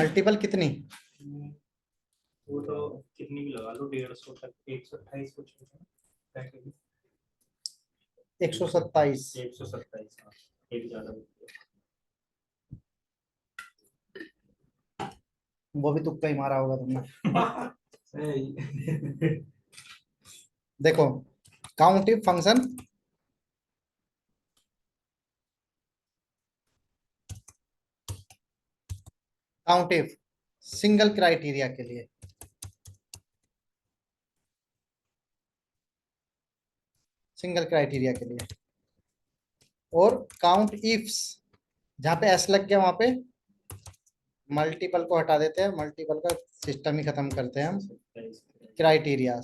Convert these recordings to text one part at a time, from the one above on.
Multiple कितनी? वो तो कितनी भी लगा लो, 150 तक, 128 कुछ होता है। 127। 127, हाँ, एक ज्यादा। वो भी तुक्का ही मारा होगा तुमने। सही। देखो, count if function count if single criteria के लिए, सिंगल क्राइटेरिया के लिए, और काउंट इफ्स जहां पे एस लग गया वहां पे मल्टीपल को हटा देते हैं, मल्टीपल का सिस्टम ही खत्म करते हैं हम, क्राइटेरिया।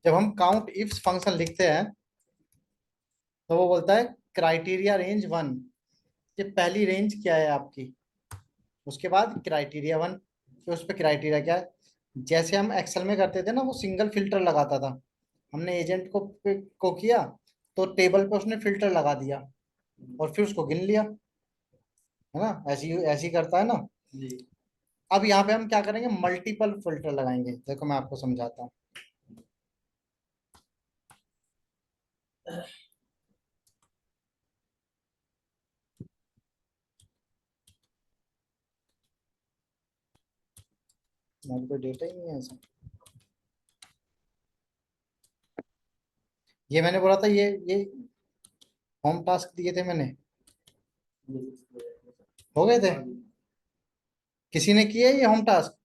जब हम काउंट इफ्स फंक्शन लिखते हैं तो वो बोलता है क्राइटेरिया रेंज 1, कि पहली रेंज क्या है आपकी, उसके बाद क्राइटेरिया 1, फिर उस पर क्राइटेरिया क्या है। जैसे हम एक्सेल में करते थे ना, वो सिंगल फिल्टर लगाता था, हमने एजेंट को किया तो टेबल पे उसने फिल्टर लगा दिया और फिर उसको गिन लिया, है ना, ऐसी ऐसी करता है ना जी। अब यहाँ पे हम क्या करेंगे, मल्टीपल फिल्टर लगाएंगे। देखो मैं आपको समझाता हूँ। यहाँ कोई डेटा ही नहीं है ऐसा। ये मैंने बोला था, ये होम टास्क दिए थे मैंने, हो गए थे? किसी ने किया है ये होम टास्क?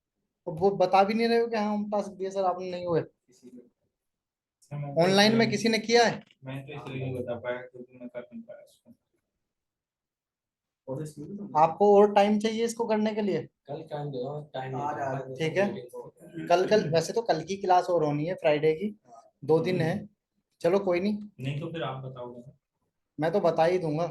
वो बता भी नहीं रहे हो कि हाँ होम टास्क दिए सर, आपने नहीं हुए। ऑनलाइन में किसी ने किया है? मैं तो इसलिए नहीं बता पाया क्योंकि मैं कर नहीं पाया इसको। आपको और टाइम चाहिए इसको करने के लिए? कल टाइम दो, टाइम ठीक है, कल वैसे तो कल की क्लास और होनी है, फ्राइडे की, 2 दिन है। चलो कोई नहीं, नहीं तो फिर आप बताओगे। मैं तो बता ही दूंगा।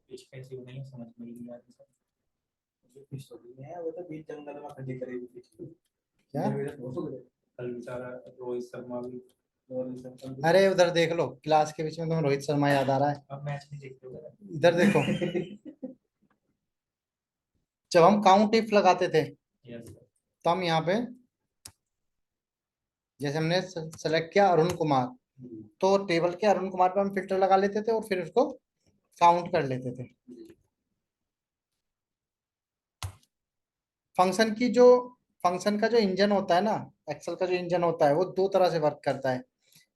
कुछ कैसे नहीं समझ में नहीं आ रही। वो तो बीच जंगल में खड़ी करेगी क्या? कल बेचारा रोहित शर्मा भी। अरे उधर देख लो, क्लास के बीच में तुम्हें रोहित शर्मा याद आ रहा है? अब मैच नहीं देखते हो। इधर देखो। जब हम काउंट इफ लगाते थे तो हम यहाँ पे जैसे हमने सेलेक्ट किया अरुण कुमार, तो टेबल के अरुण कुमार पे हम फिल्टर लगा लेते थे और फिर उसको काउंट कर लेते थे। फंक्शन की जो फंक्शन का जो इंजन होता है ना, एक्सेल का जो इंजन होता है, वो 2 तरह से वर्क करता है।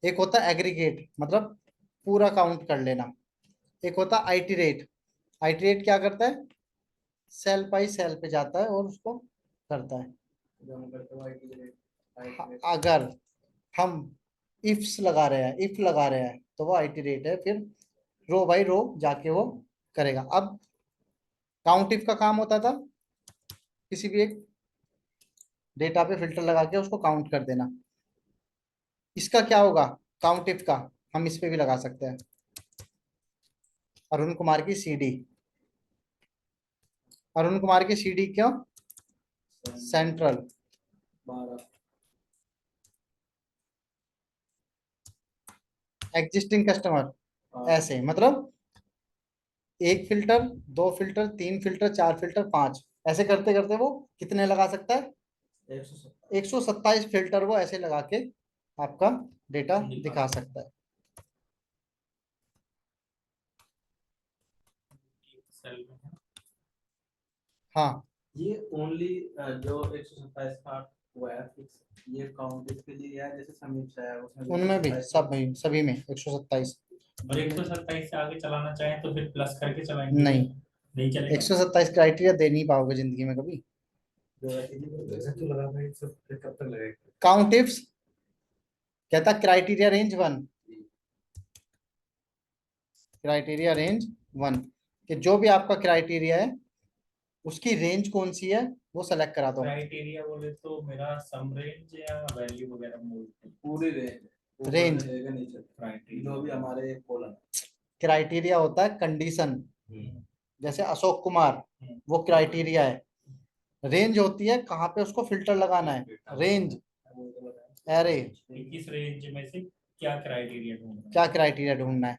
एक होता है एग्रीगेट, मतलब पूरा काउंट कर लेना। एक होता है आइटरेट। आइटरेट क्या करता है, सेल बाई सेल पे जाता है और उसको करता है। अगर हम इफ्स लगा रहे हैं, इफ लगा रहे हैं, तो वो आइटरेट है, फिर रो बाई रो जाके वो करेगा। अब काउंट इफ का काम होता था किसी भी एक डेटा पे फिल्टर लगा के उसको काउंट कर देना। इसका क्या होगा, काउंट इफ का हम इस पे भी लगा सकते हैं, अरुण कुमार की सीडी। अरुण कुमार की सीडी क्यों, सेंट्रल, एग्जिस्टिंग कस्टमर, ऐसे मतलब एक फिल्टर, 2 फिल्टर, 3 फिल्टर, 4 फिल्टर, 5, ऐसे करते करते वो कितने लगा सकता है, 127 फिल्टर वो ऐसे लगा के आपका डेटा दिखा सकता है। हाँ, ये ओनली जो 127 का हुआ है फिक्स, ये काउंट इसके लिए है, जैसे समीक्षा है उसमें उनमें भी सब में, सभी में 127। और 127 से आगे चलाना चाहें तो फिर प्लस करके चलाएंगे। नहीं, नहीं चलेगा। 127 क्राइटेरिया दे नहीं पाओगे जिंदगी में कभी। कब तक लगेगा? काउंट इफ्स कहता क्राइटेरिया रेंज 1, क्राइटेरिया रेंज 1, कि जो भी आपका क्राइटेरिया है उसकी रेंज कौन सी है वो सेलेक्ट करा दो। क्राइटेरिया बोले तो मेरा सम रेंज या वैल्यू वगैरह बोलते हैं। पूरी रेंज Range। नीचे क्राइटेरिया जो भी हमारे कॉलम क्राइटेरिया होता है कंडीशन, जैसे अशोक कुमार वो क्राइटेरिया है। रेंज होती है कहाँ पे उसको फिल्टर लगाना है, रेंज एरे, किस रेंज में से क्या क्राइटेरिया ढूंढना क्या क्राइटेरिया ढूंढना है।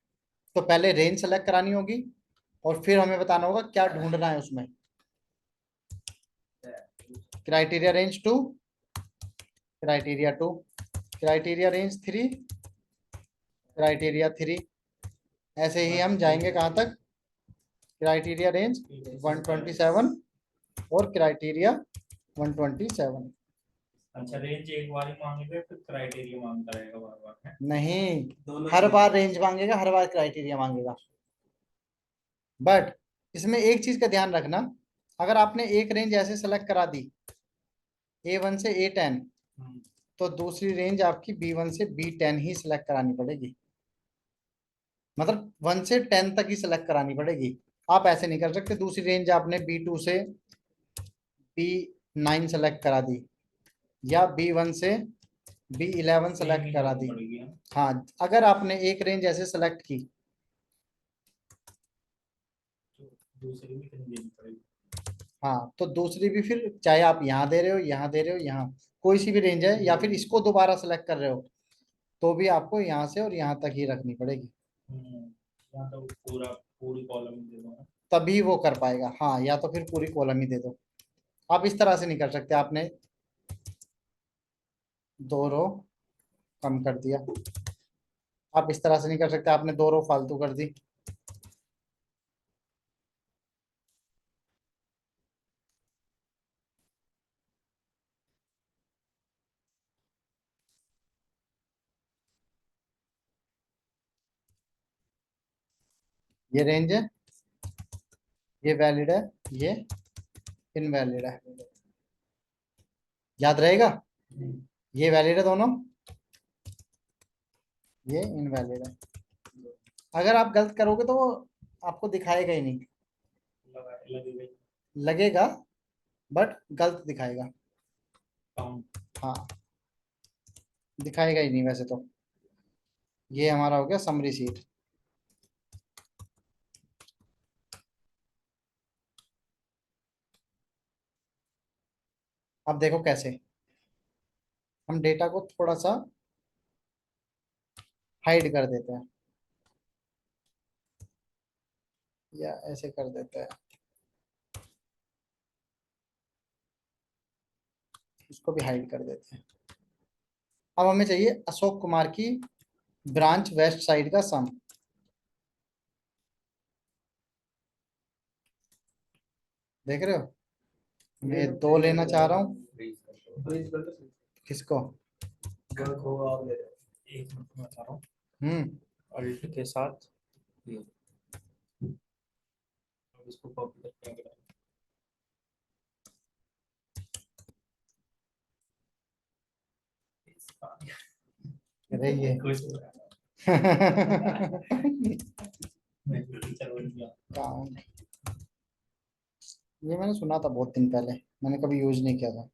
तो पहले रेंज सेलेक्ट करानी होगी और फिर हमें बताना होगा क्या ढूंढना है उसमें। Criteria range 2, criteria 2, criteria range 3, criteria 3। ऐसे ही हम जाएंगे कहाँ तक, क्राइटेरिया रेंज 127 और क्राइटेरिया 127। अच्छा, रेंज एक बार ही मांगेगा फिर क्राइटेरिया मांगता रहेगा बार बार? नहीं, दोनों हर चीज़। बार रेंज मांगेगा, हर बार क्राइटेरिया मांगेगा। बट इसमें एक चीज का ध्यान रखना, अगर आपने एक रेंज ऐसे सेलेक्ट करा दी A1 से A10, तो दूसरी रेंज आपकी B1 से B10 ही सिलेक्ट करानी पड़ेगी। मतलब 1 से 10 तक ही सिलेक्ट करानी पड़ेगी। आप ऐसे नहीं कर सकते दूसरी रेंज आपने B2 से B9 सेलेक्ट करा दी या B1 से B11 सेलेक्ट करा दी। हाँ, अगर आपने एक रेंज ऐसे सेलेक्ट की, दूसरी भी कहीं देनी पड़ेगी। हाँ, तो दूसरी भी फिर चाहे आप यहाँ दे रहे हो, यहाँ दे रहे हो, यहाँ कोई सी भी रेंज है, या फिर इसको दोबारा सेलेक्ट कर रहे हो, तो भी आपको यहाँ से और यहाँ तक ही रखनी पड़ेगी, या तो पूरी कॉलम दे दो ना। तभी वो कर पाएगा। हाँ, या तो फिर पूरी कॉलम ही दे दो। आप इस तरह से नहीं कर सकते, आपने 2 रो कम कर दिया, आप इस तरह से नहीं कर सकते, आपने 2 रो फालतू कर दी। ये रेंज है, ये वैलिड है, ये इनवैलिड है, याद रहेगा। ये वैलिड है दोनों, ये इनवैलिड है। अगर आप गलत करोगे तो वो आपको दिखाएगा ही नहीं, लगेगा लगेगा बट गलत दिखाएगा। काउंट। हाँ, दिखाएगा ही नहीं वैसे तो। ये हमारा हो गया समरी सीट। अब देखो कैसे हम डेटा को थोड़ा सा हाइड कर देते हैं, या ऐसे कर देते हैं, इसको भी हाइड कर देते हैं। अब हमें चाहिए अशोक कुमार की ब्रांच वेस्ट साइड का सम। देख रहे हो, मैं 2 लेना चाह रहा हूँ। किसको? एक मिनट में बता रहा हूँ। हम्म, अल्ट के साथ ये, अब इसको कॉपी करके आगे डालो। अरे ये खुश हो रहा है। मैं टीचर बन गया। काउंट, ये मैंने सुना था बहुत दिन पहले, मैंने कभी यूज नहीं किया था।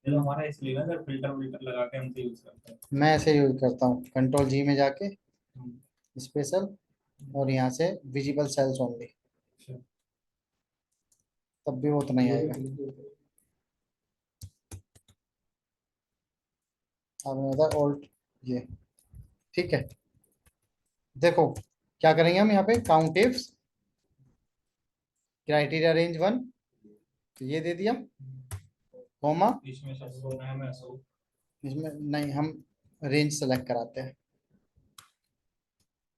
ये तो हमारा इसलिए ना, अगर फिल्टर विल्टर लगा के हम तो यूज करते हैं। मैं ऐसे यूज करता हूँ, कंट्रोल जी में जाके स्पेशल, और यहाँ से विजिबल सेल्स ओनली, तब भी वो तो नहीं आएगा। अब मैं ऑल्ट ये, ठीक है। देखो क्या करेंगे हम यहाँ पे, काउंट इफ्स क्राइटेरिया रेंज 1, तो ये दे दिया, कॉमा, इसमें सब होना है मैं सब। इसमें नहीं, हम रेंज सेलेक्ट कराते हैं,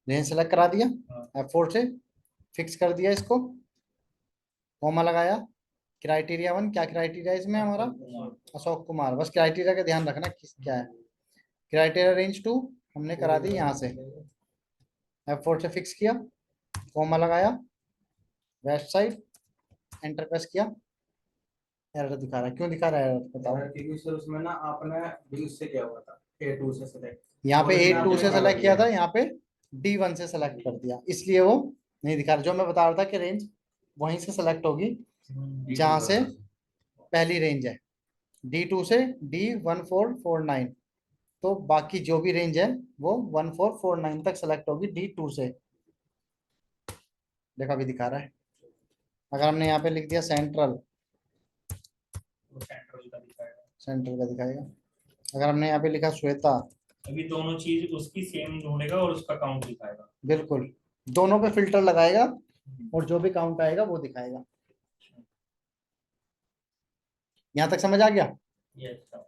रेंज सेलेक्ट करा दिया, F4 से फिक्स कर दिया इसको, कॉमा लगाया। क्राइटेरिया 1, क्या क्राइटेरिया इसमें हमारा, अशोक कुमार। बस क्राइटेरिया का ध्यान रखना किस क्या है। क्राइटेरिया रेंज 2 हमने करा दी, यहाँ से F4 से फिक्स किया, कॉमा लगाया, वेस्ट साइड, एंटर प्रेस किया। एरर दिखा रहा है, क्यों दिखा रहा है एरर बताओ। क्योंकि सर उसमें ना आपने B से किया हुआ था, A2 से सेलेक्ट। यहाँ पे A2 से सेलेक्ट किया था, यहाँ पे D1 से सेलेक्ट कर दिया, इसलिए वो नहीं दिखा रहा, जो मैं बता रहा था कि रेंज वहीं से सेलेक्ट होगी जहां से पहली रेंज है, D2 से D1449। तो बाकी जो भी रेंज है वो 1449 तक सेलेक्ट होगी D2 से। देखा, भी दिखा रहा है। अगर हमने यहाँ पे लिख दिया सेंट्रल, वो सेंट्रल का दिखाएगा। सेंट्रल का दिखाएगा। अगर हमने यहाँ पे लिखा श्वेता, अभी दोनों चीज उसकी सेम ढूंढेगा और उसका काउंट दिखाएगा। बिल्कुल दोनों पे फिल्टर लगाएगा और जो भी काउंट आएगा वो दिखाएगा। यहाँ तक समझ आ गया? ये अच्छा।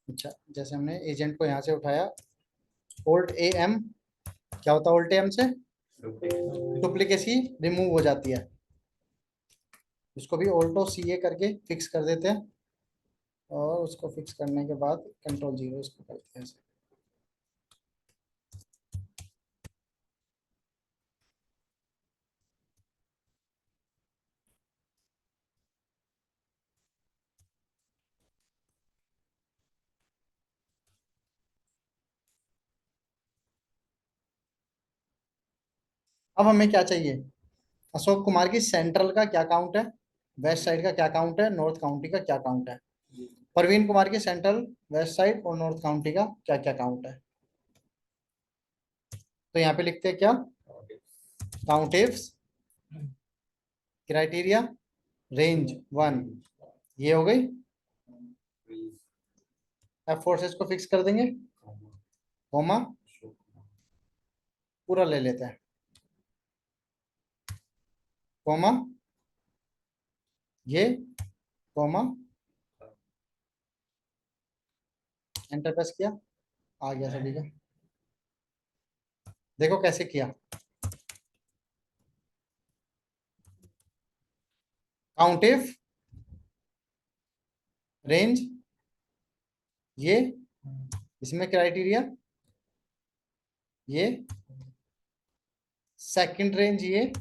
अच्छा, जैसे हमने एजेंट को यहाँ से उठाया, Alt+AM, क्या होता है Alt+AM से? डुप्लीकेसी रिमूव हो जाती है। इसको भी Alt+CA करके फिक्स कर देते हैं, और उसको फिक्स करने के बाद Ctrl+0 इसको करते हैं ऐसे। अब हमें क्या चाहिए? अशोक कुमार की सेंट्रल का क्या काउंट है, वेस्ट साइड का क्या काउंट है, नॉर्थ काउंटी का क्या काउंट है। प्रवीण कुमार की सेंट्रल, वेस्ट साइड और नॉर्थ काउंटी का क्या क्या काउंट है। तो यहाँ पे लिखते हैं क्या, काउंट इफ्स क्राइटेरिया रेंज 1, ये हो गई। F4 से इसको फिक्स कर देंगे, कोमा पूरा ले लेते हैं, कोमा ये, कोमा एंटर प्रेस किया, आ गया सभी का। देखो कैसे किया, काउंट इफ रेंज ये, इसमें क्राइटेरिया ये, सेकंड रेंज ये,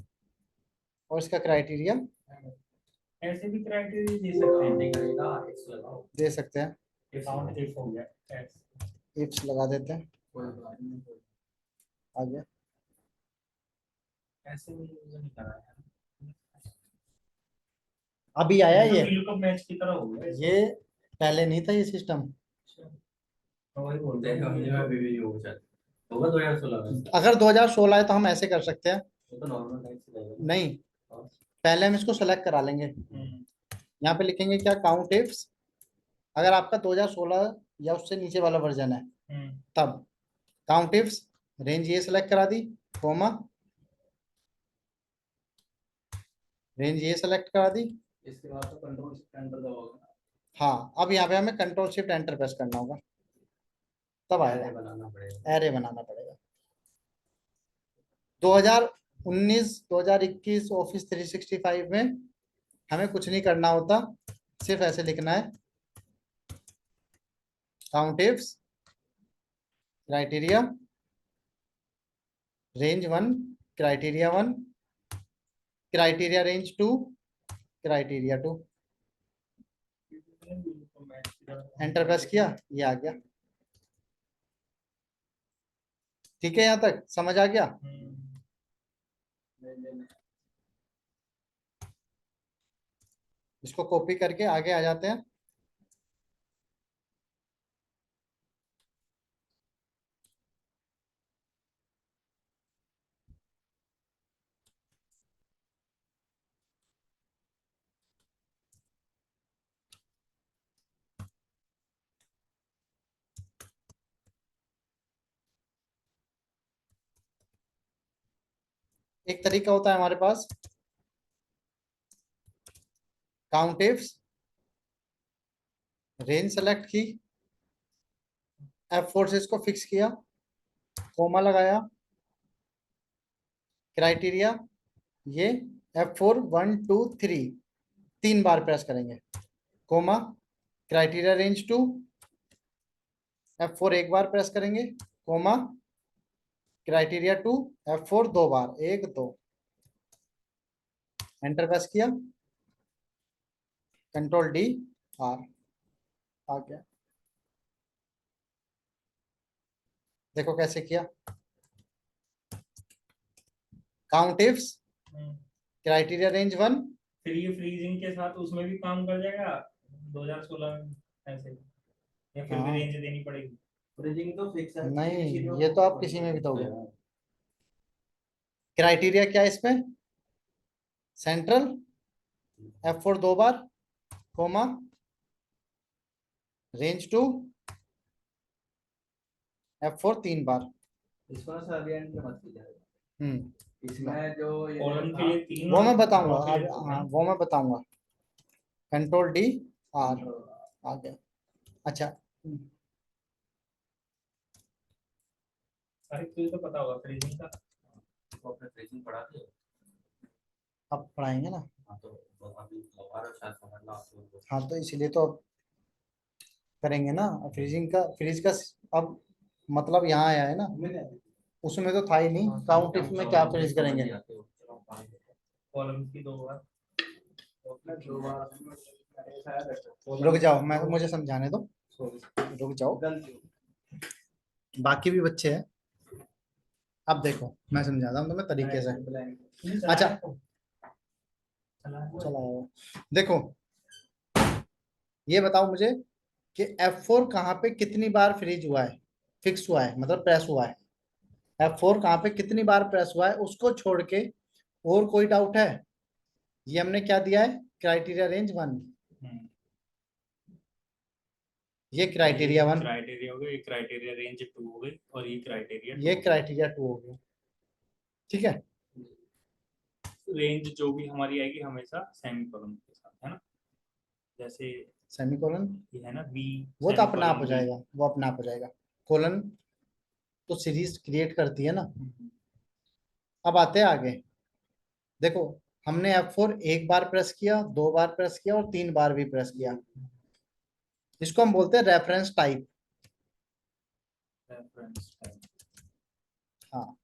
और इसका क्राइटेरिया ऐसे भी क्राइटेरिया दे सकते हैं। नहीं करेगा एक्स लगाओ, दे सकते हैं। काउंट इफ हो गया एक्स। इफ्स लगा देते हैं, कोई बात नहीं। आ गया। ऐसे भी यूज नहीं करा है। अभी आया ये तो ये VLOOKUP मैच की तरह हो गया ये पहले नहीं था ये सिस्टम। तो वही बोलते देखो हैं। ये मैं भी नहीं हो सकता होगा 2016 में। अगर 2016 है तो हम ऐसे कर सकते हैं, वो तो नॉर्मल टाइप से रहेगा। नहीं पहले हम इसको सेलेक्ट करा लेंगे। यहाँ पे लिखेंगे क्या, काउंट इफ्स, अगर आपका 2016 या उससे नीचे वाला वर्जन है तब काउंट इफ्स रेंज ये सेलेक्ट करा दी, कोमा रेंज ये सेलेक्ट करा दी। इसके बाद तो कंट्रोल शिफ्ट एंटर दबाओगे, हाँ, अब यहाँ पे हमें कंट्रोल शिफ्ट एंटर प्रेस करना होगा, तब एरे आएगा, बनाना पड़ेगा। एरे बनाना पड़ेगा। 2019 2021 ऑफिस 365 में हमें कुछ नहीं करना होता, सिर्फ ऐसे लिखना है, count ifs criteria range 1 criteria 1 criteria range 2 criteria 2, enter press किया, ये आ गया। ठीक है, यहाँ तक समझ आ गया। इसको कॉपी करके आगे आ जाते हैं। एक तरीका होता है हमारे पास, काउंट इफ्स रेंज सेलेक्ट की, F4 से इसको फिक्स किया, कोमा लगाया, क्राइटेरिया ये F4 1 2 3 3 बार प्रेस करेंगे, कोमा क्राइटेरिया रेंज 2, F4 एक बार प्रेस करेंगे, कोमा क्राइटेरिया 2, F4 दो बार, 1 2, एंटर प्रेस किया, कंट्रोल डी आर, आ गया। देखो कैसे किया, काउंट इफ्स क्राइटेरिया रेंज 1, फिर ये फ्रीजिंग के साथ उसमें भी काम कर जाएगा 2016 में ऐसे, या फिर भी हाँ। रेंज देनी पड़ेगी? फ्रीजिंग तो फिक्स है, नहीं, ये तो आप किसी में भी दोगे। क्राइटेरिया क्या है इसमें, सेंट्रल, F4 दो बार, कोमा रेंज 2, F4 तीन बार। इसको ना सर एंड में मत कीजिए। हम्म, इसमें जो ये कॉलम था, के लिए 3 वो और मैं बताऊंगा row के लिए अब, 2 हाँ है। वो मैं बताऊंगा। कंट्रोल डी आर, आ गया। अच्छा, अरे तुझे तो पता होगा फ्रीजिंग का। तो आपने फ्रीजिंग पढ़ा थी? अब पढ़ाएंगे ना। हाँ तो अभी दोबारा शायद समझना आपको। हाँ तो इसीलिए तो अब करेंगे ना, फ्रीजिंग का, फ्रीज का अब मतलब यहाँ आया है ना, उसमें तो था ही नहीं, काउंट इफ में क्या फ्रीज करेंगे। कॉलम की 2 बार। रुक जाओ, मैं मुझे समझाने दो, रुक जाओ, बाकी भी बच्चे हैं। अब देखो मैं समझाता हूँ तुम्हें तरीके से। अच्छा, चला देखो, ये बताओ मुझे कि F4 कहाँ पे कितनी बार फ्रीज हुआ है, फिक्स हुआ है, मतलब प्रेस हुआ है। F4 कहाँ पे कितनी बार प्रेस हुआ है, उसको छोड़ के और कोई डाउट है? ये हमने क्या दिया है, क्राइटेरिया रेंज 1, ये क्राइटेरिया 1, क्राइटेरिया हो गया, ये क्राइटेरिया रेंज 2 हो गई, और ये क्राइटेरिया ये क्राइटेरिया 2 हो गया। ठीक है, रेंज जो भी हमारी आएगी हमेशा सेमी कॉलम के साथ, है ना? जैसे सेमीकोलन ये है ना बी, वो तो अपने आप हो जाएगा, वो अपने आप हो जाएगा। कोलन तो सीरीज क्रिएट करती है ना। अब आते हैं आगे, देखो हमने F4 एक बार प्रेस किया, दो बार प्रेस किया और तीन बार भी प्रेस किया, इसको हम बोलते हैं रेफरेंस टाइप। Reference type. हाँ,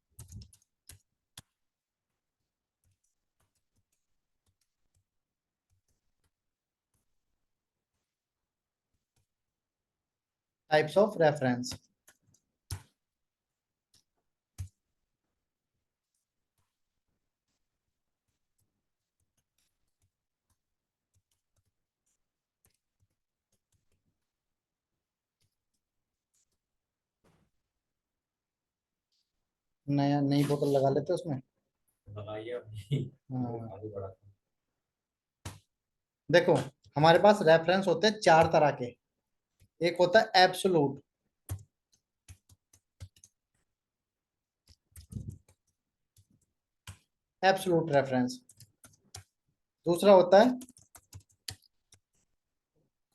टाइप्स ऑफ रेफरेंस। नया नई बोतल लगा लेते हैं उसमें। लगाइए अभी। हाँ, आगे बढ़ा। देखो हमारे पास रेफरेंस होते हैं चार तरह के। एक होता है एब्सोलूट, एब्सोलूट रेफरेंस। दूसरा होता है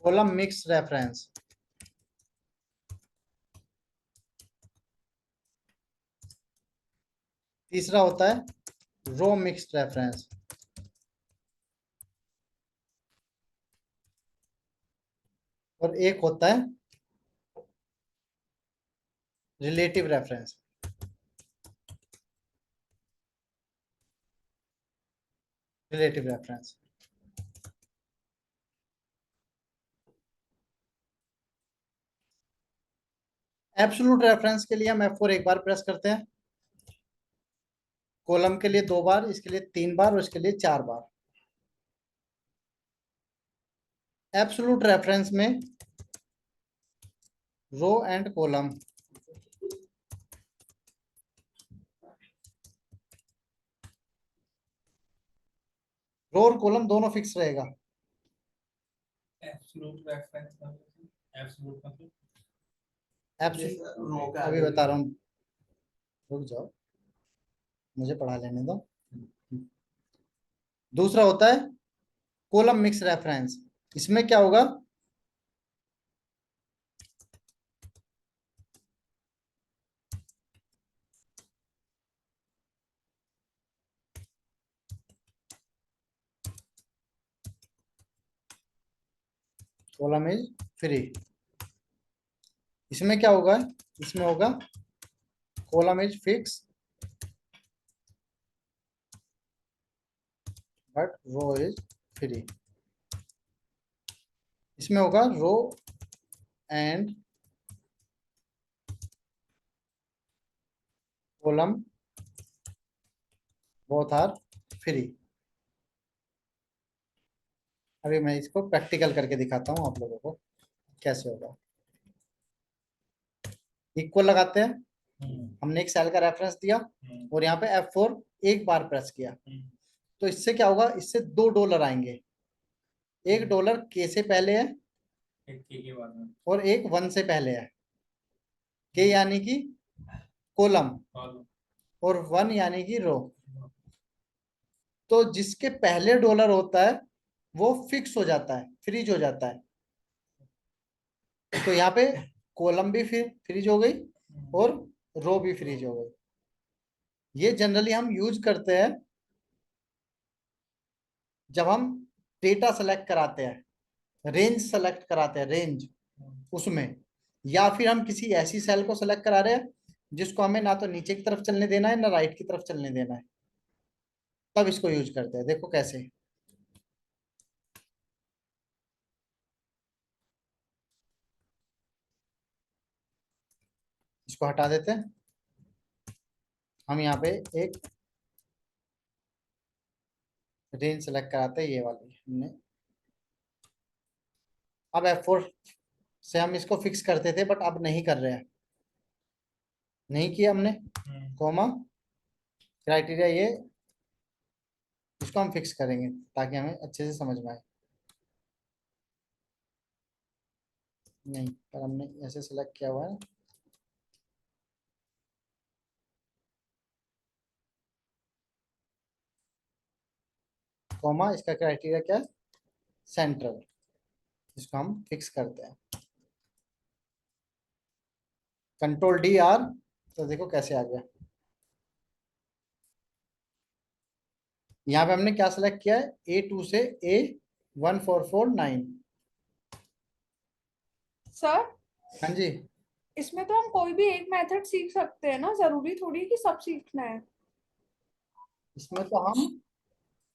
कॉलम मिक्स रेफरेंस। तीसरा होता है रो मिक्स्ड रेफरेंस। और एक होता है relative reference. Relative reference, absolute reference के लिए हम F4 एक बार प्रेस करते हैं, कॉलम के लिए दो बार, इसके लिए तीन बार और इसके लिए चार बार। एब्सोलूट रेफरेंस में रो एंड कॉलम, रो और कॉलम दोनों फिक्स रहेगा। एब्सोल्यूट रेफरेंस मतलब, एब्सोल्यूट मतलब एब्सोलूट अभी बता रहा हूँ, रुक जाओ मुझे पढ़ा लेने दो। दूसरा होता है कॉलम मिक्स रेफरेंस। इसमें क्या होगा, कॉलम इज फ्री। इसमें क्या होगा, इसमें होगा column is fix but row is free. इसमें होगा row and column both are free. अभी मैं इसको प्रैक्टिकल करके दिखाता हूं आप लोगों को कैसे होगा। इक्वल लगाते हैं, हमने एक सेल का रेफरेंस दिया और यहाँ पे F4 एक बार प्रेस किया, तो इससे क्या होगा, इससे $2 आएंगे। $1 के से पहले है एक के बाद में और एक 1 से पहले है। के यानी कि कॉलम और 1 यानी कि रो। तो जिसके पहले डॉलर होता है वो फिक्स हो जाता है, फ्रीज हो जाता है। तो यहाँ पे कॉलम भी फिर फ्रीज हो गई और रो भी फ्रीज हो गई। ये जनरली हम यूज करते हैं जब हम डेटा सेलेक्ट कराते हैं, रेंज सेलेक्ट कराते हैं, रेंज उसमें, या फिर हम किसी ऐसी सेल को सेलेक्ट करा रहे हैं जिसको हमें ना तो नीचे की तरफ चलने देना है ना राइट की तरफ चलने देना है, तब इसको यूज करते हैं। देखो कैसे। इसको हटा देते हैं, हम यहाँ पे एक रेंज सेलेक्ट कराते हैं, ये वाली हमने। अब F4 से हम इसको फिक्स करते थे बट अब नहीं कर रहे हैं, नहीं किया हमने। कॉमा क्राइटेरिया ये, इसको हम फिक्स करेंगे ताकि हमें अच्छे से समझ में आए। नहीं, पर हमने ऐसे सेलेक्ट किया हुआ है। कॉमा इसका क्राइटेरिया क्या है, सेंट्रल। इसको हम फिक्स करते हैं, Ctrl+D+R। तो देखो कैसे आ गया। यहाँ पे हमने क्या सेलेक्ट किया है, A2 से A1449। सर हाँ जी, इसमें तो हम कोई भी एक मेथड सीख सकते हैं ना, जरूरी थोड़ी है कि सब सीखना है। इसमें तो हम,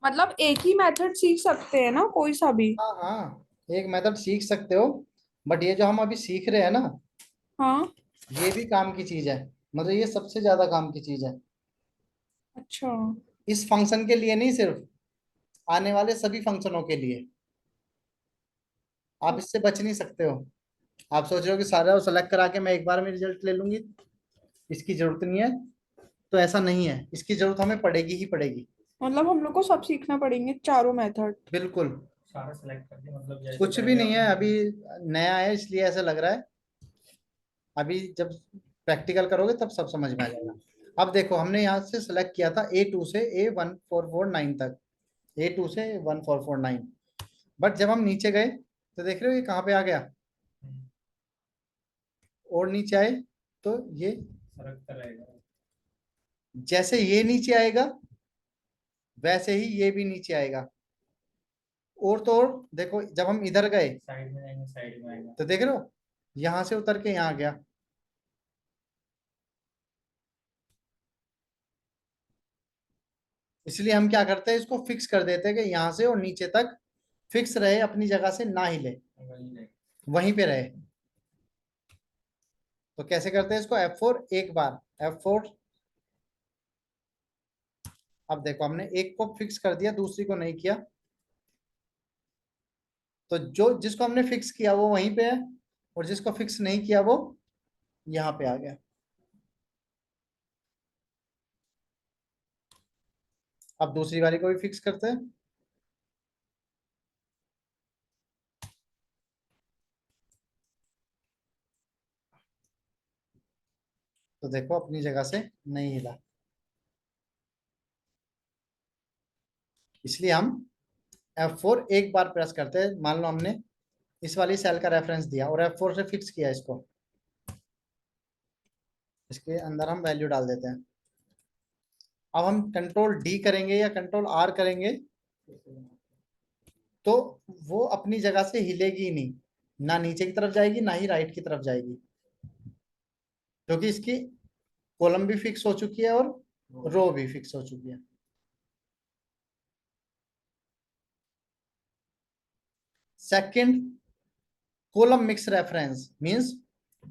मतलब एक ही मेथड सीख सकते हैं ना, कोई सा भी। हाँ हाँ, एक मेथड सीख सकते हो, बट ये जो हम अभी सीख रहे हैं ना, हाँ। ये भी काम की चीज है। मतलब ये सबसे ज्यादा काम की चीज है अच्छा। इस फंक्शन के लिए, नहीं सिर्फ आने वाले सभी फंक्शनों के लिए। आप इससे बच नहीं सकते हो। आप सोच रहे हो कि सारा सेलेक्ट करा के मैं एक बार में रिजल्ट ले लूंगी, इसकी जरूरत नहीं है। तो ऐसा नहीं है, इसकी जरूरत हमें पड़ेगी ही पड़ेगी। मतलब हम लोग को सब सीखना पड़ेंगे, चारों मेथड। बिल्कुल, सारा सेलेक्ट करके मतलब जैसे कुछ भी नहीं है अभी, नया है इसलिए ऐसा लग रहा है। अभी जब प्रैक्टिकल करोगे तब सब समझ में आ जाएगा। अब देखो, हमने यहाँ से सेलेक्ट किया था A2 से A1449 तक, A2 से 1449। बट जब हम नीचे गए तो देख रहे हो ये कहाँ पे आ गया, और नीचे आए तो ये, सरकता रहेगा। जैसे ये नीचे आएगा वैसे ही ये भी नीचे आएगा। और तो और देखो, जब हम इधर गए साइड में जाएंगे, साइड में आएगा। तो देख रहे हो यहां से उतर के यहाँ गया। इसलिए हम क्या करते हैं, इसको फिक्स कर देते हैं कि यहाँ से और नीचे तक फिक्स रहे, अपनी जगह से ना हिले, वही रहेगा। वहीं पे रहे। तो कैसे करते हैं इसको, F4 एक बार, F4। अब देखो हमने एक को फिक्स कर दिया, दूसरी को नहीं किया। तो जो जिसको हमने फिक्स किया वो वहीं पे है, और जिसको फिक्स नहीं किया वो यहाँ पे आ गया। अब दूसरी वाली को भी फिक्स करते हैं। तो देखो अपनी जगह से नहीं हिला, इसलिए हम F4 एक बार प्रेस करते हैं। मान लो हमने इस वाली सेल का रेफरेंस दिया और F4 से फिक्स किया इसको, इसके अंदर हम वैल्यू डाल देते हैं। अब हम Ctrl+D करेंगे या Ctrl+R करेंगे तो वो अपनी जगह से हिलेगी ही नहीं, ना नीचे की तरफ जाएगी ना ही राइट की तरफ जाएगी, क्योंकि इसकी कॉलम भी फिक्स हो चुकी है और रो भी फिक्स हो चुकी है। Second, column mix reference means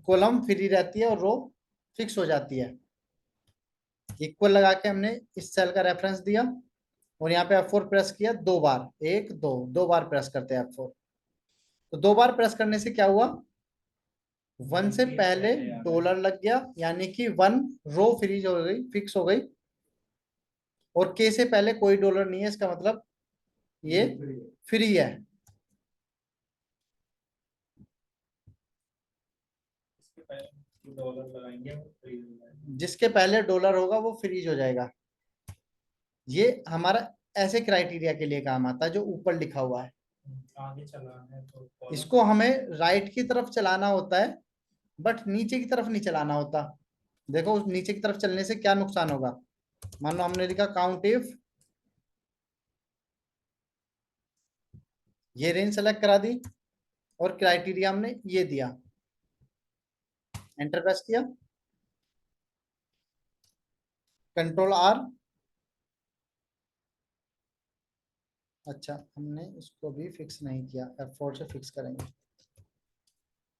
column free रहती है और रो फिक्स हो जाती है। इक्वल लगा के हमने इस सेल का रेफरेंस दिया और यहाँ पे F4 प्रेस किया 2 बार, 1 2, 2 बार प्रेस करते हैं F4। तो 2 बार प्रेस करने से क्या हुआ, 1 से पहले डॉलर लग गया, यानी कि 1 रो फ्रीज हो गई, फिक्स हो गई, और K से पहले कोई डॉलर नहीं है, इसका मतलब ये फ्री है। इसके पहले डॉलर लगाएंगे वो फ्रीज हो जाएगा। जिसके पहले डॉलर होगा वो फ्रीज हो जाएगा। ये हमारा ऐसे क्राइटेरिया के लिए काम आता है जो ऊपर लिखा हुआ है। आगे चलाना है तो column- इसको हमें राइट की तरफ चलाना होता है, बट नीचे की तरफ नहीं चलाना होता। देखो उस नीचे की तरफ चलने से क्या नुकसान होगा। मान लो हमने लिखा काउंट इफ, ये रेंज सेलेक्ट करा दी और क्राइटेरिया हमने ये दिया, एंटर प्रेस किया, कंट्रोल आर। अच्छा, हमने इसको भी फिक्स नहीं किया, F4 से फिक्स करेंगे,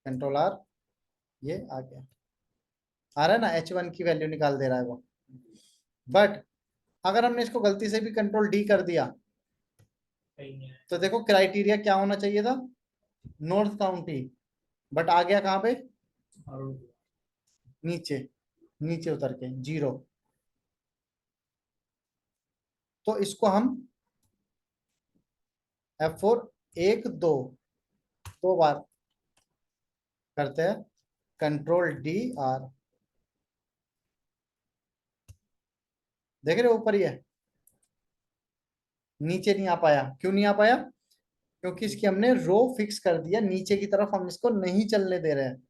कंट्रोल आर, ये आ गया, आ रहा है ना, H1 की वैल्यू निकाल दे रहा है वो। बट अगर हमने इसको गलती से भी कंट्रोल डी कर दिया कहीं है तो देखो क्राइटेरिया क्या होना चाहिए था, नॉर्थ काउंटी, बट आ गया कहाँ पे, और नीचे, नीचे उतर के 0। तो इसको हम F4 1 2, 2 बार करते हैं, कंट्रोल डी आर, देख रहे हो ऊपर ही है, नीचे नहीं आ पाया। क्यों नहीं आ पाया, क्योंकि इसकी हमने रो फिक्स कर दिया, नीचे की तरफ हम इसको नहीं चलने दे रहे हैं।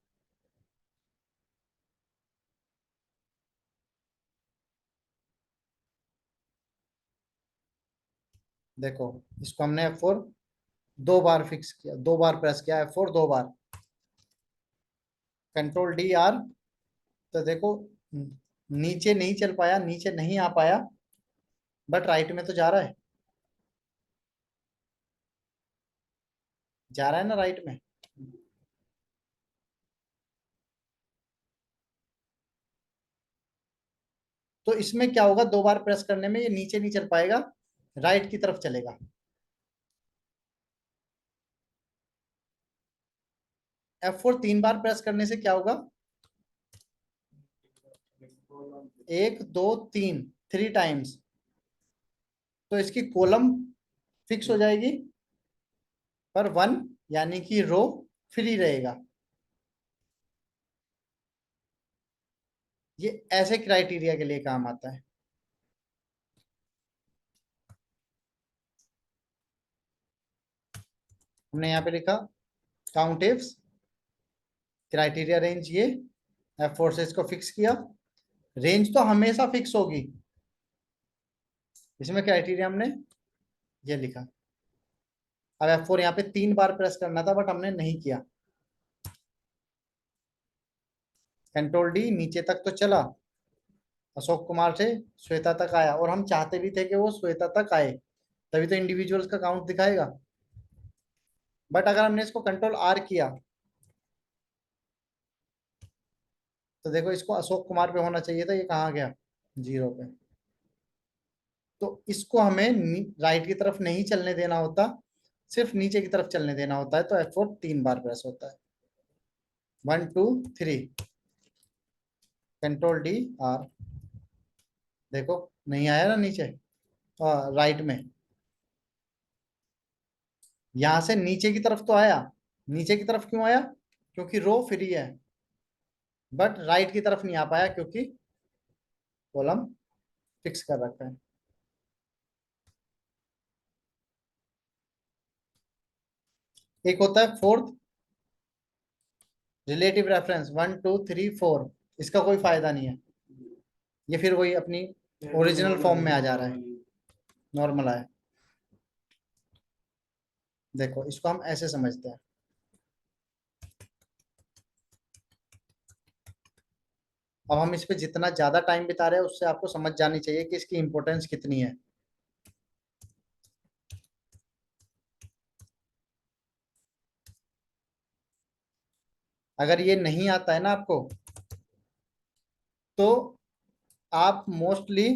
देखो इसको हमने F4 2 बार फिक्स किया, 2 बार प्रेस किया, F4 2 बार, कंट्रोल डी आर। तो देखो नीचे नहीं चल पाया, नीचे नहीं आ पाया, बट राइट में तो जा रहा है, जा रहा है ना राइट में। तो इसमें क्या होगा, 2 बार प्रेस करने में ये नीचे नहीं चल पाएगा, राइट की तरफ चलेगा। F4 3 बार प्रेस करने से क्या होगा, 1 2 3, 3 टाइम्स, तो इसकी कॉलम फिक्स हो जाएगी, पर 1 यानी कि रो फ्री रहेगा। ये ऐसे क्राइटेरिया के लिए काम आता है। हमने यहाँ पे लिखा काउंट इफ्स, क्राइटेरिया रेंज ये, F4 से इसको फिक्स किया, रेंज तो हमेशा फिक्स होगी, इसमें क्राइटेरिया हमने ये लिखा। अब F4 यहाँ पे 3 बार प्रेस करना था, बट हमने नहीं किया, कंट्रोल डी, नीचे तक तो चला, अशोक कुमार से श्वेता तक आया, और हम चाहते भी थे कि वो श्वेता तक आए, तभी तो इंडिविजुअल्स का काउंट दिखाएगा। बट अगर हमने इसको कंट्रोल आर किया तो देखो इसको अशोक कुमार पे होना चाहिए था, ये कहाँ गया, 0 पे। तो इसको हमें राइट की तरफ नहीं चलने देना होता, सिर्फ नीचे की तरफ चलने देना होता है, तो F4 3 बार प्रेस होता है, 1 2 3, कंट्रोल डी आर। देखो नहीं आया ना नीचे, राइट में, यहां से नीचे की तरफ तो आया, नीचे की तरफ क्यों आया, क्योंकि रो फ्री है, बट राइट की तरफ नहीं आ पाया क्योंकि कॉलम फिक्स कर रखा है। एक होता है फोर्थ, रिलेटिव रेफरेंस 1 2 3 4, इसका कोई फायदा नहीं है, ये फिर वही अपनी ओरिजिनल फॉर्म में आ जा रहा है, नॉर्मल है। देखो इसको हम ऐसे समझते हैं, अब हम इस पे जितना ज्यादा टाइम बिता रहे हैं उससे आपको समझ जानी चाहिए कि इसकी इंपॉर्टेंस कितनी है। अगर ये नहीं आता है ना आपको, तो आप मोस्टली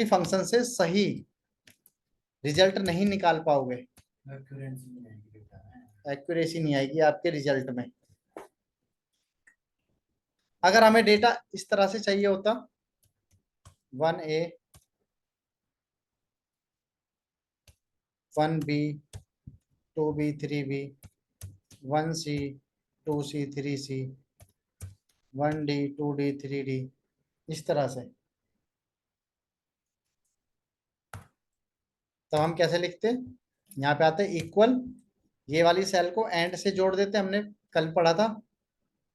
फंक्शन से सही रिजल्ट नहीं निकाल पाओगे, एक्यूरेसी नहीं आएगी आपके रिजल्ट में। अगर हमें डेटा इस तरह से चाहिए होता 1A 1B 2B 3B 1C 2C 3C 1D 2D 3D, इस तरह से, तो हम कैसे लिखते? यहाँ पे आते इक्वल, ये वाली सेल को एंड से जोड़ देते, हमने कल पढ़ा था,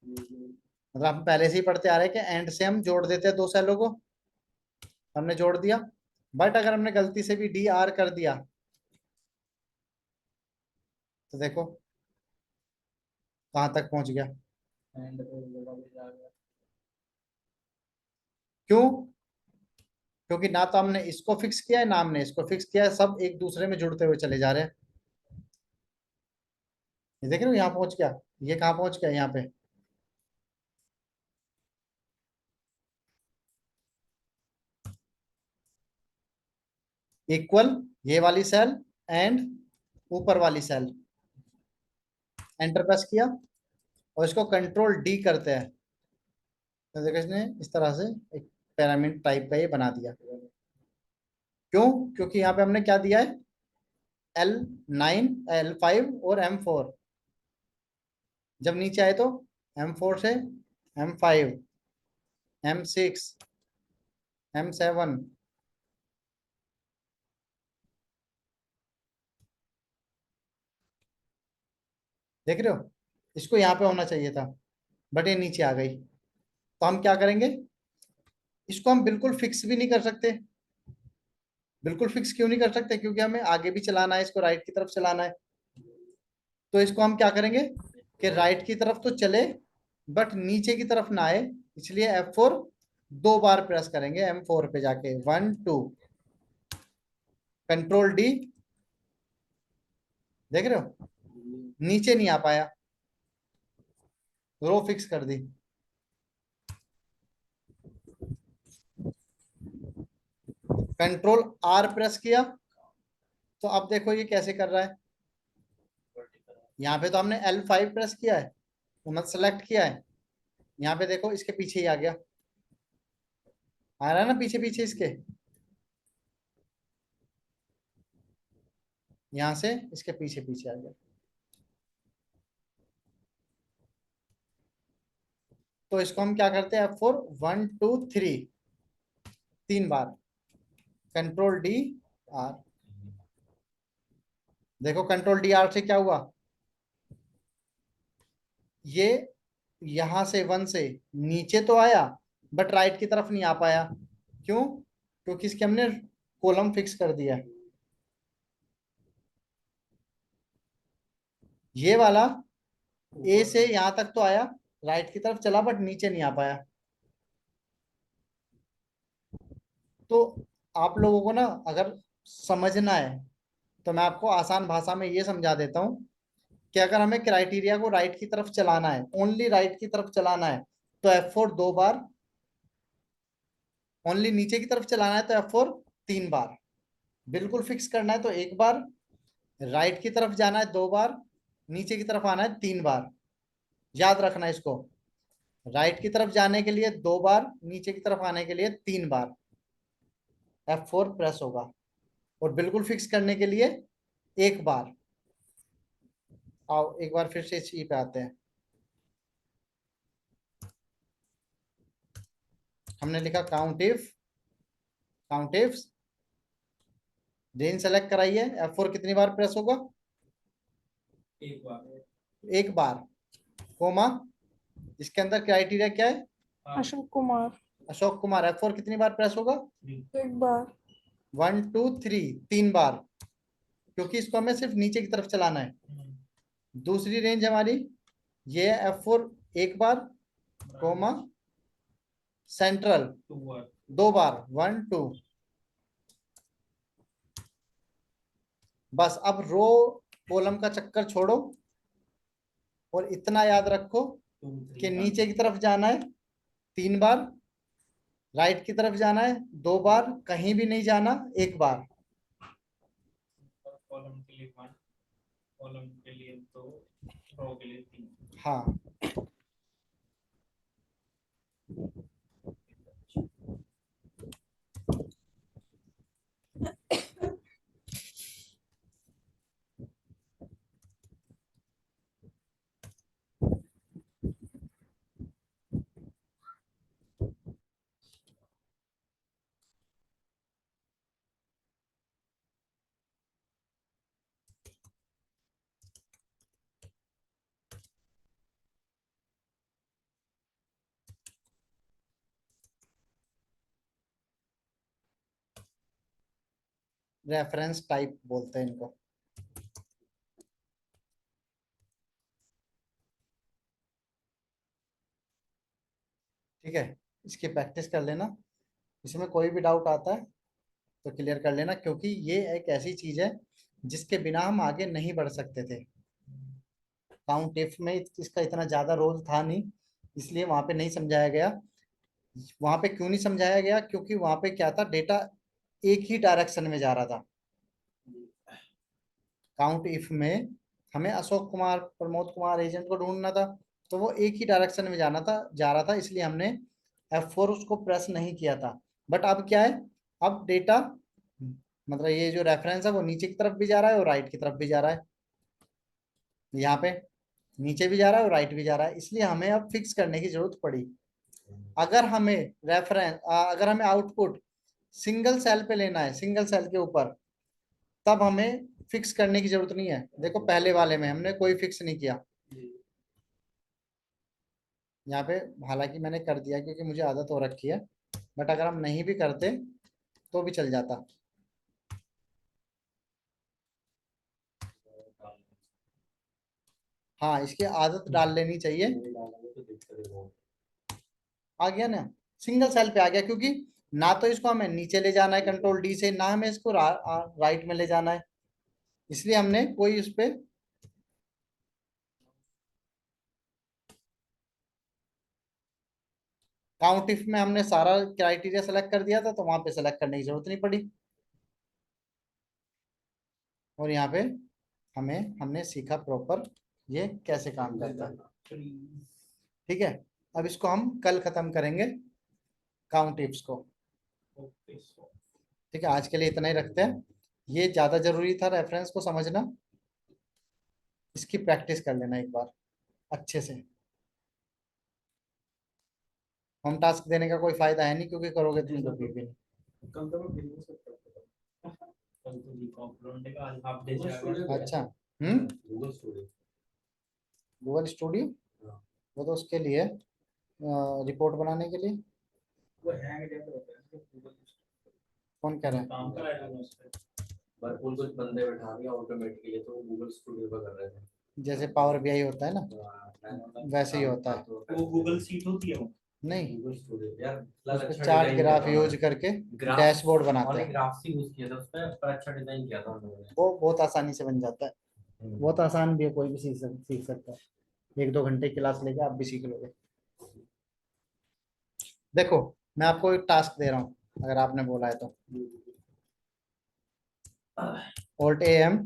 मतलब हम पहले से ही पढ़ते आ रहे हैं कि एंड से हम जोड़ देते हैं दो सेलों को, हमने जोड़ दिया। बट अगर हमने गलती से भी DR कर दिया तो देखो कहां तक पहुंच गया। एंड पे जगह भी आ गया। क्यों? क्योंकि ना तो हमने इसको फिक्स किया है ना हमने इसको फिक्स किया है, सब एक दूसरे में जुड़ते हुए चले जा रहे हैं। ये देख रहे हो, यहाँ पहुंच गया, ये कहाँ पहुंच गया, यहाँ पे। इक्वल ये वाली सेल एंड ऊपर वाली सेल, एंटर प्रेस किया और इसको कंट्रोल D करते हैं, तो देखो इसने इस तरह से एक पिरामिड टाइप का ये बना दिया। क्यों? क्योंकि यहाँ पे हमने क्या दिया है, L9 L5 और M4। जब नीचे आए तो M4 से M5 M6 M7, देख रहे हो, इसको यहाँ पे होना चाहिए था बट ये नीचे आ गई। तो हम क्या करेंगे, इसको हम बिल्कुल फिक्स भी नहीं कर सकते। बिल्कुल फिक्स क्यों नहीं कर सकते? क्योंकि हमें आगे भी चलाना है, इसको राइट की तरफ चलाना है। तो इसको हम क्या करेंगे कि राइट की तरफ तो चले बट नीचे की तरफ ना आए, इसलिए F4 दो बार प्रेस करेंगे, M4 पे जाके 1 2, कंट्रोल D, देख रहे हो नीचे नहीं आ पाया, रो फिक्स कर दी। कंट्रोल R प्रेस किया, तो अब देखो ये कैसे कर रहा है। यहाँ पे तो हमने L5 प्रेस किया है, मतलब सेलेक्ट किया है, यहाँ पे देखो इसके पीछे ही आ गया, आ रहा है ना पीछे पीछे इसके, यहां से इसके पीछे पीछे आ गया। तो इसको हम क्या करते हैं, F4 1 2 3 तीन बार, कंट्रोल D R, देखो कंट्रोल DR से क्या हुआ, ये यहां से 1 से नीचे तो आया बट राइट की तरफ नहीं आ पाया। क्यों? क्योंकि इसके हमने कॉलम फिक्स कर दिया है। ये वाला A से यहां तक तो आया, राइट की तरफ चला बट नीचे नहीं आ पाया। तो आप लोगों को ना अगर समझना है तो मैं आपको आसान भाषा में ये समझा देता हूँ कि अगर हमें क्राइटेरिया को राइट की तरफ चलाना है, ओनली राइट की तरफ चलाना है, तो F4 दो बार, ओनली नीचे की तरफ चलाना है तो F4 तीन बार, बिल्कुल फिक्स करना है तो एक बार, राइट की तरफ जाना है दो बार, नीचे की तरफ आना है तीन बार। याद रखना इसको, राइट की तरफ जाने के लिए दो बार, नीचे की तरफ आने के लिए तीन बार F4 प्रेस होगा, और बिल्कुल फिक्स करने के लिए एक बार। आओ एक बार फिर से इसी पे आते हैं। हमने लिखा काउंट इफ रेंज सेलेक्ट कराई है, F4 कितनी बार प्रेस होगा, एक बार। एक बार, कोमा, इसके अंदर क्राइटेरिया क्या है, अशोक कुमार अशोक कुमार, F4 कितनी बार प्रेस होगा, एक बार 1 2 3 तीन बार, क्योंकि इसको हमें सिर्फ नीचे की तरफ चलाना है। दूसरी रेंज हमारी ये F4 एक बार कोमा सेंट्रल 2 बार 2 बार 1 2। बस अब रो कॉलम का चक्कर छोड़ो और इतना याद रखो 2 कि 3 नीचे की तरफ जाना है 3 बार, राइट की तरफ जाना है 2 बार, कहीं भी नहीं जाना 1 बार। कॉलम के लिए 1, कॉलम के लिए 2, रो के लिए 3। हाँ रेफरेंस टाइप बोलते हैं इनको। ठीक है, इसकी प्रैक्टिस कर लेना, इसमें कोई भी डाउट आता है तो क्लियर कर लेना, क्योंकि ये एक ऐसी चीज है जिसके बिना हम आगे नहीं बढ़ सकते थे। काउंट इफ में इसका इतना ज्यादा रोल था नहीं, इसलिए वहां पे नहीं समझाया गया। वहां पे क्यों नहीं समझाया गया, क्योंकि वहां पे क्या था, डेटा एक ही डायरेक्शन में जा रहा था। काउंट इफ में हमें अशोक कुमार प्रमोद कुमार एजेंट को ढूंढना था, तो वो एक ही डायरेक्शन में जाना था जा रहा था, इसलिए हमने F4 उसको प्रेस नहीं किया था। बट अब क्या है, अब डेटा मतलब ये जो रेफरेंस है वो नीचे की तरफ भी जा रहा है और राइट की तरफ भी जा रहा है। यहाँ पे नीचे भी जा रहा है और राइट भी जा रहा है, इसलिए हमें अब फिक्स करने की जरूरत पड़ी। अगर हमें अगर हमें आउटपुट सिंगल सेल पे लेना है, सिंगल सेल के ऊपर, तब हमें फिक्स करने की जरूरत नहीं है। देखो पहले वाले में हमने कोई फिक्स नहीं किया, यहाँ पे हालांकि मैंने कर दिया क्योंकि मुझे आदत हो रखी है, बट अगर हम नहीं भी करते तो भी चल जाता। हाँ, इसकी आदत डाल लेनी चाहिए। आ गया ना, सिंगल सेल पे आ गया, क्योंकि ना तो इसको हमें नीचे ले जाना है कंट्रोल डी से, ना हमें इसको राइट में ले जाना है, इसलिए हमने कोई उस पे काउंट इफ में हमने सारा क्राइटेरिया सेलेक्ट कर दिया था, तो वहां पे सेलेक्ट करने की जरूरत नहीं पड़ी। और यहाँ पे हमने सीखा प्रॉपर ये कैसे काम करता है। ठीक है, अब इसको हम कल खत्म करेंगे काउंट इफ्स को। ओके सो ठीक है, आज के लिए इतना ही रखते हैं। ये ज्यादा जरूरी था रेफरेंस को समझना, इसकी प्रैक्टिस कर लेना एक बार अच्छे से। होम टास्क देने का कोई फायदा है नहीं, क्योंकि करोगे तुम कभी भी नहीं। कल तो मैं बिजनेस करता था। कल तो जी कॉम्प्लोंटे का आज हाफ डे जाएगा। अच्छा। Google studio. गूगल स्टूडियो, हाँ। वो तो उसके लिए रिपोर्ट बनाने के लिए। वो हैंग जैसे होता है ना गूगल। कौन कह रहा है? काम कराएगा उस पे। भरपूर कुछ बंदे बैठा दिया ऑटोमेटिकली, तो वो गूगल स्टूडियो पे कर रहे थे। जैसे पावर बीआई होता है ना, हाँ, वैसे ही होता है। वो गूगल सीट होती है वो। नहीं, गूगल स्टूडियो यार उस पे अच्छा चार्ट डिजाइन किया ग्राफ था यूज उन्होंने। करके ग्राफ डैशबोर्ड बनाते और हैं। ग्राफ्स ही यूज किया था उस पे, पर अच्छा डिजाइन किया था उन्होंने। वो बहुत आसानी से बन जाता है, बहुत आसान भी है, कोई भी सीख सकता है। 1-2 घंटे क्लास लेके आप भी सीख लोगे। देखो, मैं आपको एक टास्क दे रहा हूँ, अगर आपने बोला है तो। Alt AM,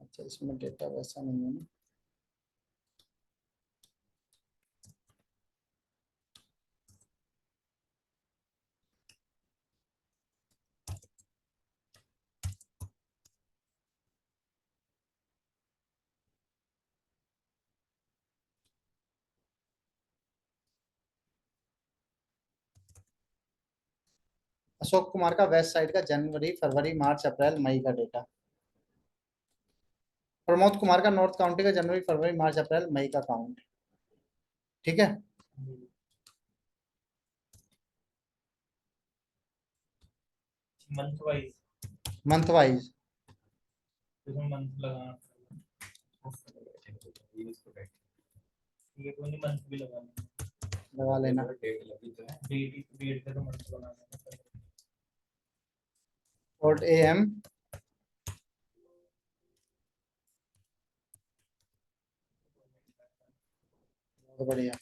अच्छा इसमें डेटा वैसा नहीं है ना। अशोक कुमार का वेस्ट साइड का जनवरी फरवरी मार्च अप्रैल मई का डेटा। प्रमोद कुमार का नॉर्थ काउंटी का जनवरी फरवरी मार्च अप्रैल मई का काउंट। ठीक है, मंथ वाइज, मंथ वाइज। इसमें मंथ लगाना ये कोई नहीं, मंथ भी लगाना, लगा लेना। डेट पे तो मंथ बनाना है। और AM बहुत बढ़िया।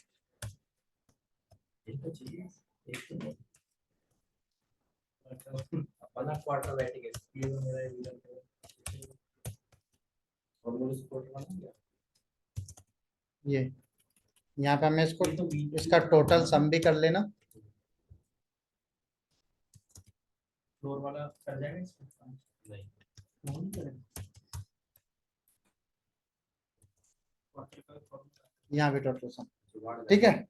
अपना क्वार्टर बैठ गया, ये तो मेरा रिजल्ट है। और वो स्पोर्ट बना गया, ये यहाँ पे हमें इसको ये तो week इसका टोटल सम भी कर लेना। फ्लोर वाला कर जाएगा इसमें? नहीं, वो नहीं करेगा। क्वार्टर का formula। यहाँ भी टोटल सम। ठीक है,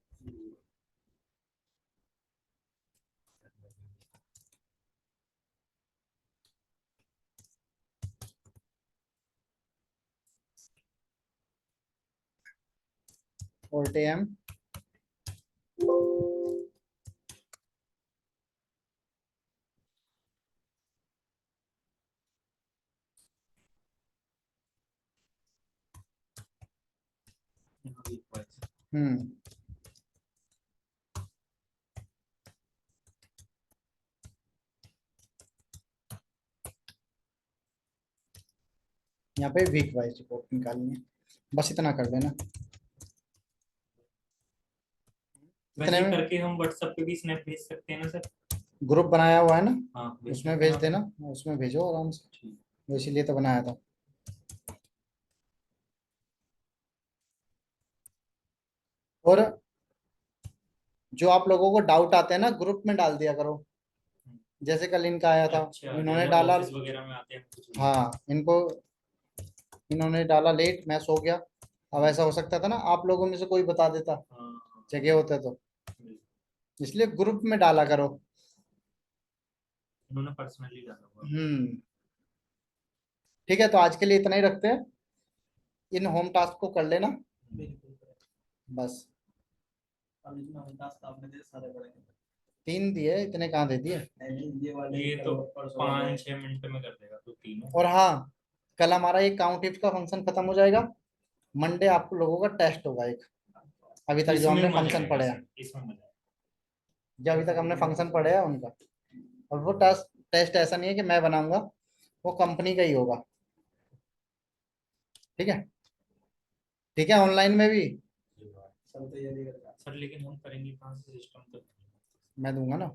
और AM यहाँ week wise। हम्म। यहाँ पे वीक वाइज रिपोर्ट निकालनी है, बस इतना कर लेना। इतने वैसे में करके हम व्हाट्सएप पे भी स्नैप भेज सकते हैं ना सर? ग्रुप बनाया हुआ है ना, हाँ, उसमें भेज देना, उसमें भेजो आराम से, ठीक। वो इसीलिए तो बनाया था। और जो आप लोगों को डाउट आते हैं ना ग्रुप में डाल दिया करो, जैसे कल इनका आया था, अच्छा, इन्होंने जैसे डाला। ऑफिस वगैरह में आते हैं कुछ भी। हाँ, इन्होंने डाला लेट, मैं सो गया। अब ऐसा हो सकता था ना, आप लोगों में से कोई बता देता, हाँ, जगह होते तो, इसलिए ग्रुप में डाला करो। इन्होंने पर्सनली डाला हुआ। ठीक है, तो आज के लिए इतना ही रखते हैं। इन होम टास्क को कर लेना बिल्कुल। बस। अब इसमें हम टास्क आपने दे सारे बड़े 3 दिए, इतने कहाँ दे दिए। नहीं, ये वाले ये तो परसों वाले। 5-6 मिनट में कर देगा तो तीनों। और हाँ, कल हमारा एक काउंट इफ का फंक्शन खत्म हो जाएगा। मंडे आप लोगों का टेस्ट होगा एक, अभी तक जो इसमें हमने मजा फंक्शन आएगा पढ़े हैं, सर, इसमें मजा आएगा। जो अभी तक हमने फंक्शन पढ़े हैं उनका। और वो टेस्ट टेस्ट ऐसा नहीं है कि मैं बनाऊंगा, वो कंपनी का ही होगा। ठीक है, ठीक है, ऑनलाइन में भी सब तैयारी करता सर लेकिन हम करेंगे कहाँ से सिस्टम तो? मैं दूंगा ना।